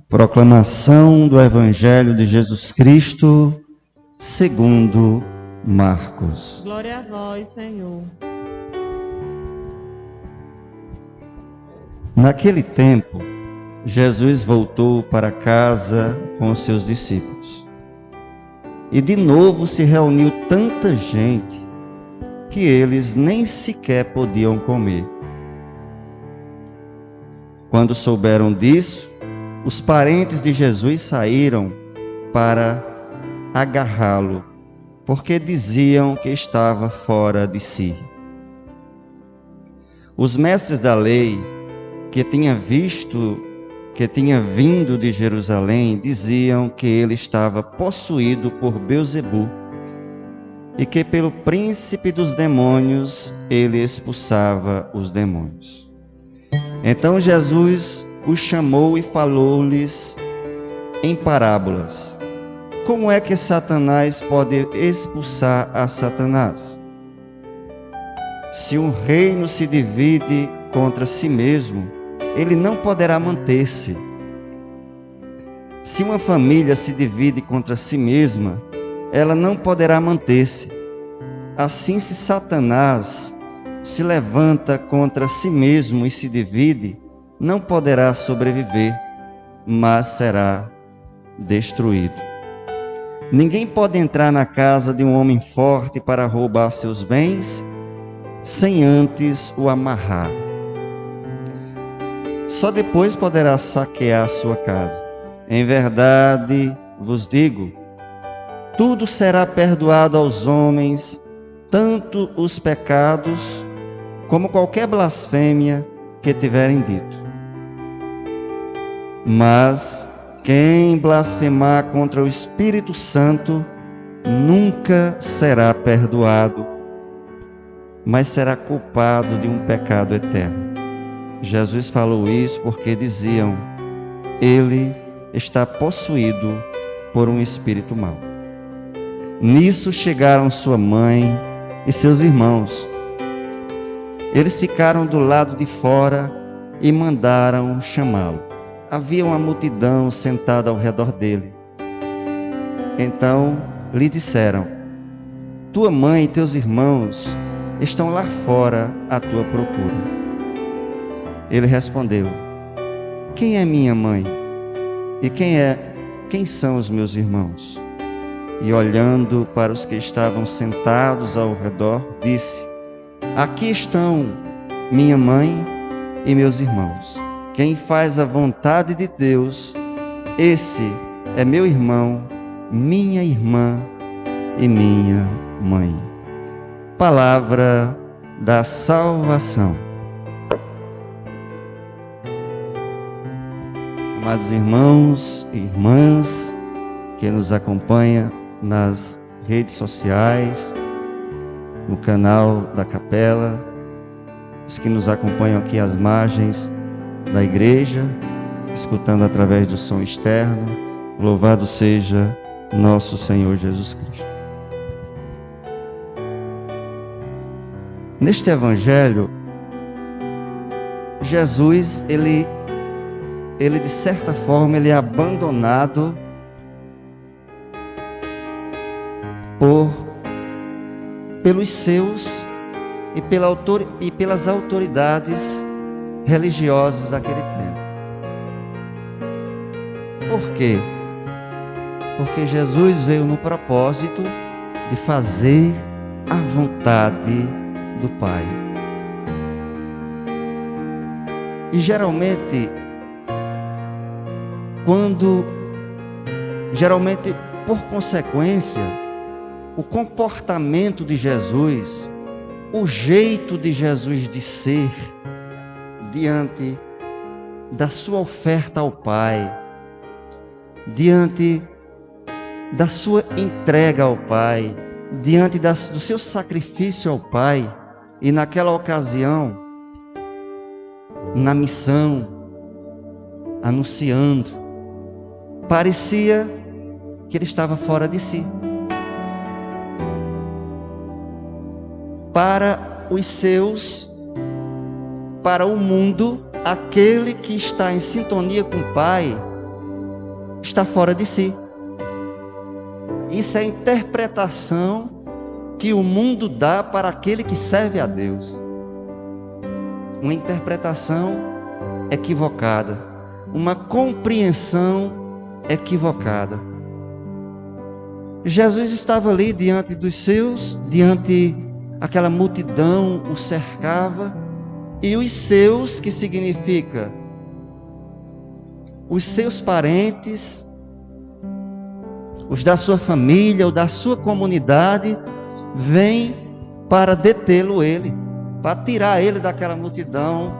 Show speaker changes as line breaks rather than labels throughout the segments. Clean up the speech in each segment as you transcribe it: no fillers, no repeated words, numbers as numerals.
Proclamação do Evangelho de Jesus Cristo, segundo Marcos.
Glória a vós, Senhor.
Naquele tempo, Jesus voltou para casa com os seus discípulos. E de novo se reuniu tanta gente que eles nem sequer podiam comer. Quando souberam disso, os parentes de Jesus saíram para agarrá-lo, porque diziam que estava fora de si. Os mestres da lei, que tinham vindo de Jerusalém, diziam que ele estava possuído por Beelzebu e que pelo príncipe dos demônios ele expulsava os demônios. Então Jesus os chamou e falou-lhes em parábolas. Como é que Satanás pode expulsar a Satanás? Se um reino se divide contra si mesmo, ele não poderá manter-se. Se uma família se divide contra si mesma, ela não poderá manter-se. Assim, se Satanás se levanta contra si mesmo e se divide, não poderá sobreviver, mas será destruído. Ninguém pode entrar na casa de um homem forte para roubar seus bens, sem antes o amarrar. Só depois poderá saquear sua casa. Em verdade vos digo, tudo será perdoado aos homens, tanto os pecados como qualquer blasfêmia que tiverem dito. Mas quem blasfemar contra o Espírito Santo nunca será perdoado, mas será culpado de um pecado eterno. Jesus falou isso porque diziam: ele está possuído por um espírito mau. Nisso chegaram sua mãe e seus irmãos. Eles ficaram do lado de fora e mandaram chamá-lo. Havia uma multidão sentada ao redor dele. Então lhe disseram: tua mãe e teus irmãos estão lá fora à tua procura. Ele respondeu: quem é minha mãe? E quem são os meus irmãos? E olhando para os que estavam sentados ao redor, disse: aqui estão minha mãe e meus irmãos. Quem faz a vontade de Deus, esse é meu irmão, minha irmã e minha mãe. Palavra da salvação. Amados irmãos e irmãs que nos acompanham nas redes sociais, no canal da capela, os que nos acompanham aqui às margens da igreja, escutando através do som externo, louvado seja nosso Senhor Jesus Cristo. Neste evangelho, Jesus, ele de certa forma, ele é abandonado pelos seus e pelas autoridades religiosas daquele tempo. Por quê? Porque Jesus veio no propósito de fazer a vontade do Pai. E geralmente, por consequência, o comportamento de Jesus o jeito de Jesus de ser diante da sua oferta ao Pai, diante da sua entrega ao Pai, diante do seu sacrifício ao Pai, e naquela ocasião, na missão, anunciando, parecia que ele estava fora de si. Para os seus, para o mundo, aquele que está em sintonia com o Pai está fora de si. Isso é a interpretação que o mundo dá para aquele que serve a Deus. Uma interpretação equivocada, uma compreensão equivocada. Jesus estava ali diante dos seus, diante aquela multidão o cercava, e os seus, que significa os seus parentes, os da sua família ou da sua comunidade, vêm para detê-lo ele, para tirar ele daquela multidão,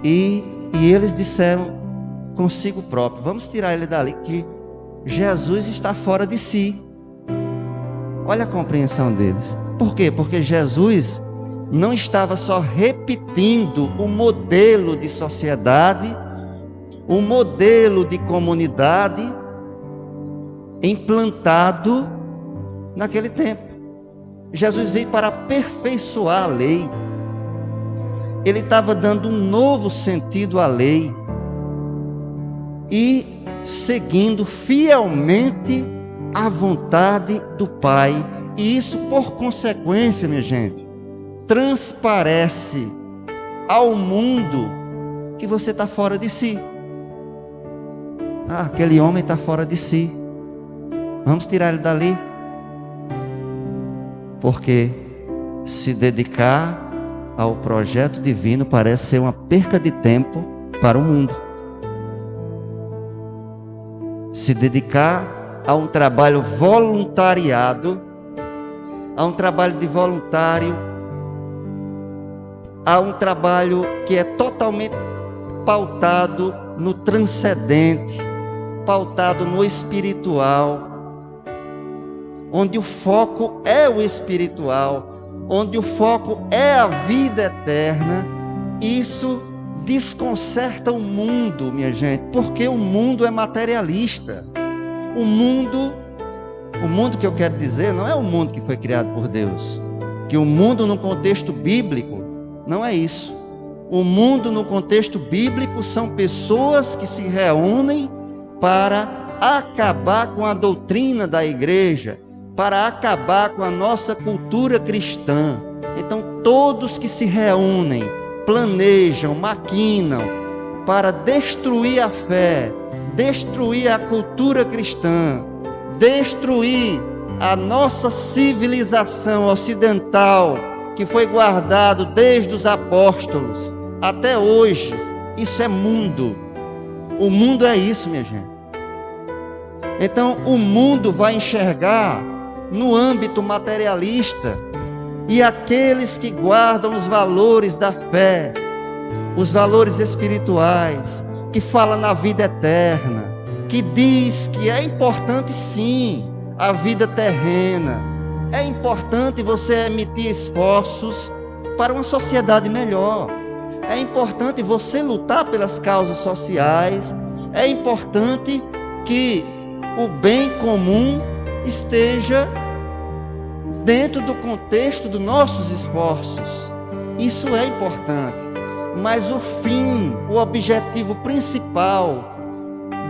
e eles disseram consigo próprio: vamos tirar ele dali, que Jesus está fora de si. Olha a compreensão deles. Por quê? Porque Jesus não estava só repetindo o modelo de sociedade, o modelo de comunidade implantado naquele tempo. Jesus veio para aperfeiçoar a lei. Ele estava dando um novo sentido à lei e seguindo fielmente a vontade do Pai. E isso, por consequência, minha gente, transparece ao mundo que você está fora de si. Ah, aquele homem está fora de si. Vamos tirar ele dali. Porque se dedicar ao projeto divino parece ser uma perca de tempo para o mundo. Se dedicar a um trabalho voluntariado, a um trabalho de voluntário, a um trabalho que é totalmente pautado no transcendente, pautado no espiritual, onde o foco é o espiritual, onde o foco é a vida eterna. Isso desconcerta o mundo, minha gente, porque o mundo é materialista. O mundo que eu quero dizer não é o mundo que foi criado por Deus, que o mundo no contexto bíblico não é isso. O mundo no contexto bíblico são pessoas que se reúnem para acabar com a doutrina da igreja, para acabar com a nossa cultura cristã. Então, todos que se reúnem, planejam, maquinam para destruir a fé, destruir a cultura cristã, destruir a nossa civilização ocidental, que foi guardado desde os apóstolos até hoje. Isso é mundo. O mundo é isso, minha gente. Então, o mundo vai enxergar no âmbito materialista, e aqueles que guardam os valores da fé, os valores espirituais, que fala na vida eterna, que diz que é importante sim a vida terrena, é importante você emitir esforços para uma sociedade melhor, é importante você lutar pelas causas sociais, é importante que o bem comum esteja dentro do contexto dos nossos esforços. Isso é importante, mas o fim, o objetivo principal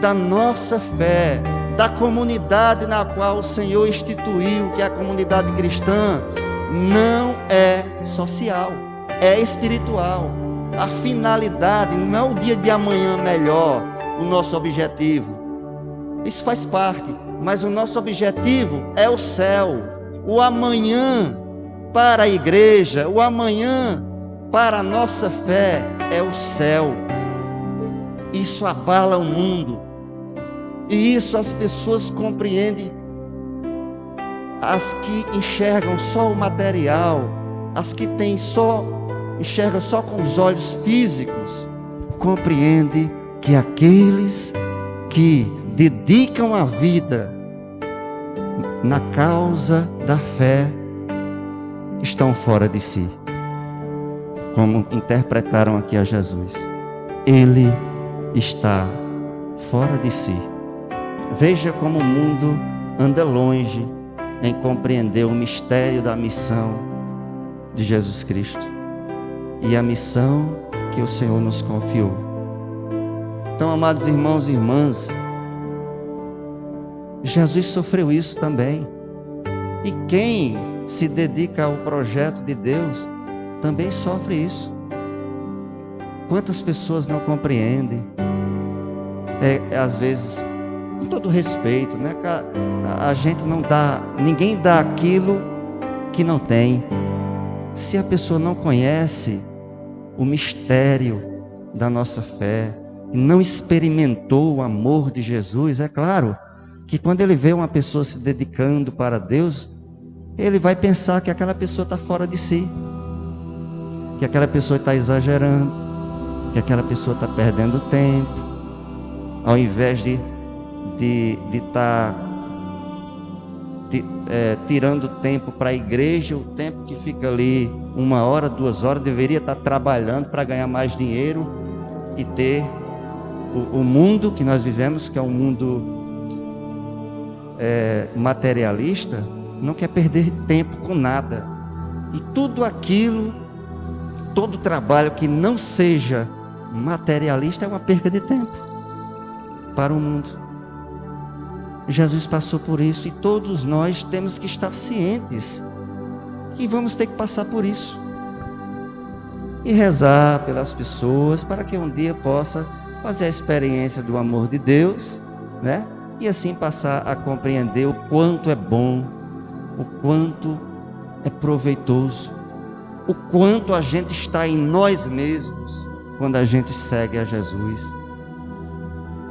da nossa fé, da comunidade na qual o Senhor instituiu, que é a comunidade cristã, não é social, é espiritual. A finalidade não é o dia de amanhã melhor, o nosso objetivo. Isso faz parte, mas o nosso objetivo é o céu. O amanhã para a igreja, o amanhã para a nossa fé é o céu. Isso abala o mundo. E isso as pessoas compreendem. As que enxergam só o material, as que enxergam só com os olhos físicos, compreende que aqueles que dedicam a vida na causa da fé estão fora de si. Como interpretaram aqui a Jesus. Ele está fora de si. Veja como o mundo anda longe em compreender o mistério da missão de Jesus Cristo e a missão que o Senhor nos confiou. Então, amados irmãos e irmãs, Jesus sofreu isso também. E quem se dedica ao projeto de Deus também sofre isso. Quantas pessoas não compreendem? Às vezes, com todo respeito, né? A gente não dá, ninguém dá aquilo que não tem. Se a pessoa não conhece o mistério da nossa fé e não experimentou o amor de Jesus, é claro que quando ele vê uma pessoa se dedicando para Deus, ele vai pensar que aquela pessoa está fora de si, que aquela pessoa está exagerando, que aquela pessoa está perdendo tempo, ao invés de estar tirando tempo para a igreja, o tempo que fica ali 1 hora, 2 horas, deveria estar trabalhando para ganhar mais dinheiro e ter o mundo que nós vivemos, que é um mundo materialista, não quer perder tempo com nada. E tudo aquilo, todo trabalho que não seja materialista é uma perda de tempo para o mundo. Jesus passou por isso e todos nós temos que estar cientes que vamos ter que passar por isso e rezar pelas pessoas para que um dia possa fazer a experiência do amor de Deus, né? E assim passar a compreender o quanto é bom, o quanto é proveitoso, o quanto a gente está em nós mesmos quando a gente segue a Jesus,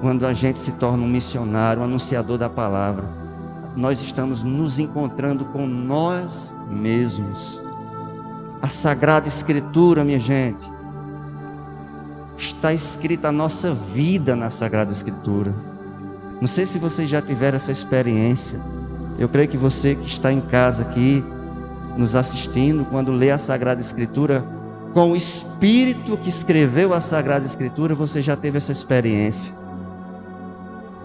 quando a gente se torna um missionário, um anunciador da palavra. Nós estamos nos encontrando com nós mesmos. A Sagrada Escritura, minha gente, está escrita a nossa vida na Sagrada Escritura. Não sei se vocês já tiveram essa experiência. Eu creio que você que está em casa aqui, nos assistindo, quando lê a Sagrada Escritura, com o Espírito que escreveu a Sagrada Escritura, você já teve essa experiência.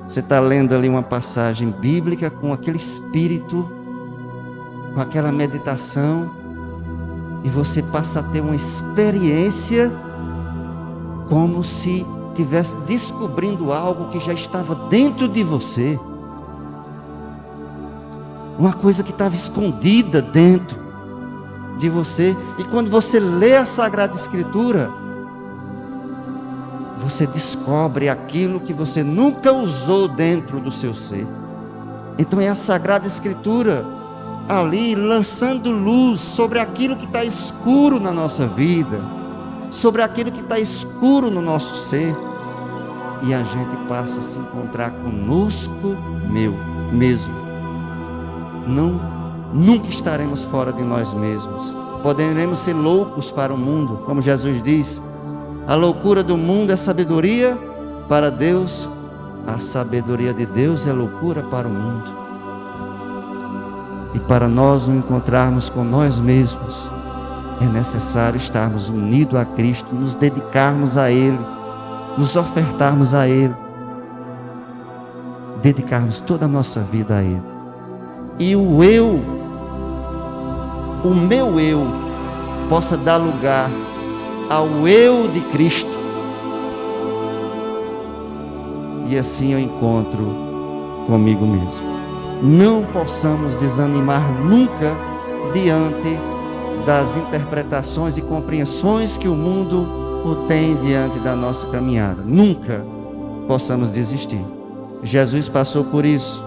Você está lendo ali uma passagem bíblica com aquele espírito, com aquela meditação, e você passa a ter uma experiência como se estivesse descobrindo algo que já estava dentro de você. Uma coisa que estava escondida dentro de você. E quando você lê a Sagrada Escritura, você descobre aquilo que você nunca usou dentro do seu ser. Então é a Sagrada Escritura ali lançando luz sobre aquilo que está escuro na nossa vida, sobre aquilo que está escuro no nosso ser, e a gente passa a se encontrar conosco mesmo. Nunca estaremos fora de nós mesmos. Poderemos ser loucos para o mundo, como Jesus diz. A loucura do mundo é sabedoria para Deus. A sabedoria de Deus é loucura para o mundo. E para nós nos encontrarmos com nós mesmos, é necessário estarmos unidos a Cristo, nos dedicarmos a Ele, nos ofertarmos a Ele, dedicarmos toda a nossa vida a Ele. E o meu eu, possa dar lugar ao eu de Cristo. E assim eu encontro comigo mesmo. Não possamos desanimar nunca diante das interpretações e compreensões que o mundo tem diante da nossa caminhada. Nunca possamos desistir. Jesus passou por isso.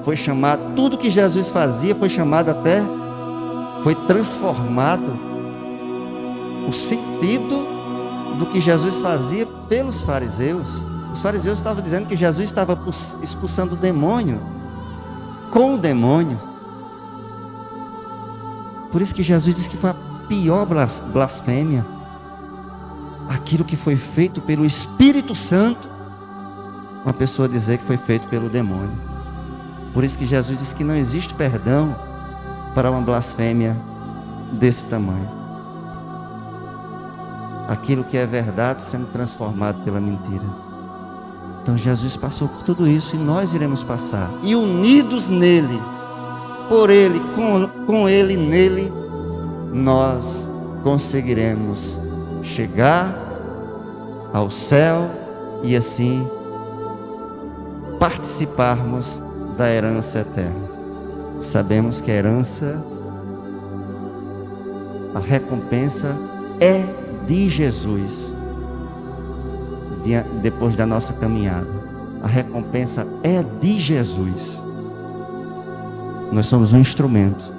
Foi chamado, tudo que Jesus fazia foi chamado foi transformado o sentido do que Jesus fazia pelos fariseus. Os fariseus estavam dizendo que Jesus estava expulsando o demônio com o demônio. Por isso que Jesus disse que foi a pior blasfêmia. Aquilo que foi feito pelo Espírito Santo, uma pessoa dizer que foi feito pelo demônio. Por isso que Jesus disse que não existe perdão para uma blasfêmia desse tamanho. Aquilo que é verdade sendo transformado pela mentira. Então Jesus passou por tudo isso e nós iremos passar. E unidos nele, por ele, com ele, nele, nós conseguiremos chegar ao céu e assim participarmos da herança eterna. Sabemos que a herança, a recompensa é de Jesus. Depois da nossa caminhada, a recompensa é de Jesus. Nós somos um instrumento.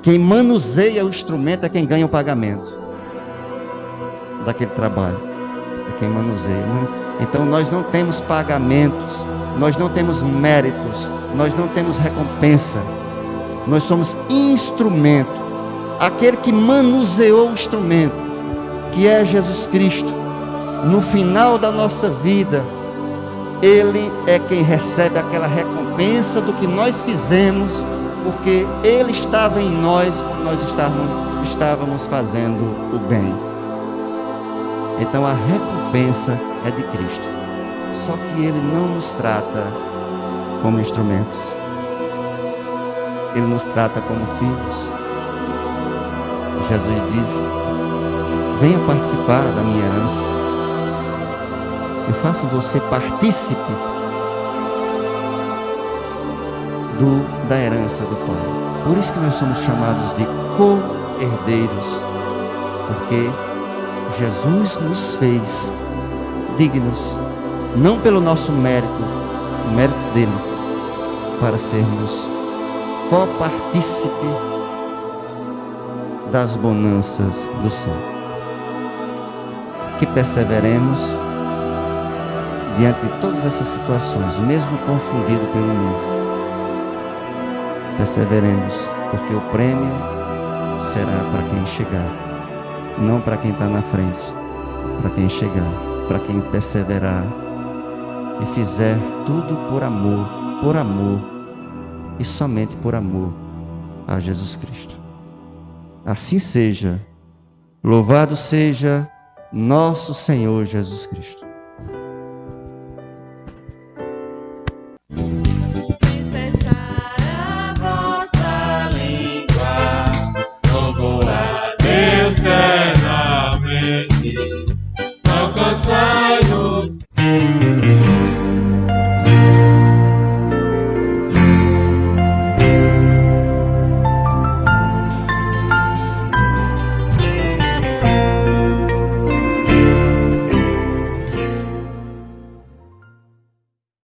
Quem manuseia o instrumento é quem ganha o pagamento daquele trabalho. É quem manuseia, né? Então nós não temos pagamentos, nós não temos méritos, nós não temos recompensa. Nós somos instrumento. Aquele que manuseou o instrumento, que é Jesus Cristo, no final da nossa vida, Ele é quem recebe aquela recompensa do que nós fizemos, porque Ele estava em nós quando nós estávamos fazendo o bem. Então a recompensa é de Cristo. Só que Ele não nos trata como instrumentos. Ele nos trata como filhos. Jesus diz: venha participar da minha herança. Eu faço você partícipe da herança do Pai. Por isso que nós somos chamados de co-herdeiros, porque Jesus nos fez dignos, não pelo nosso mérito, o mérito dele, para sermos co-partícipe das bonanças do céu. Que perseveremos diante de todas essas situações, mesmo confundido pelo mundo. Perseveremos, porque o prêmio será para quem chegar, não para quem está na frente, para quem chegar, para quem perseverar e fizer tudo por amor e somente por amor a Jesus Cristo. Assim seja. Louvado seja nosso Senhor Jesus Cristo.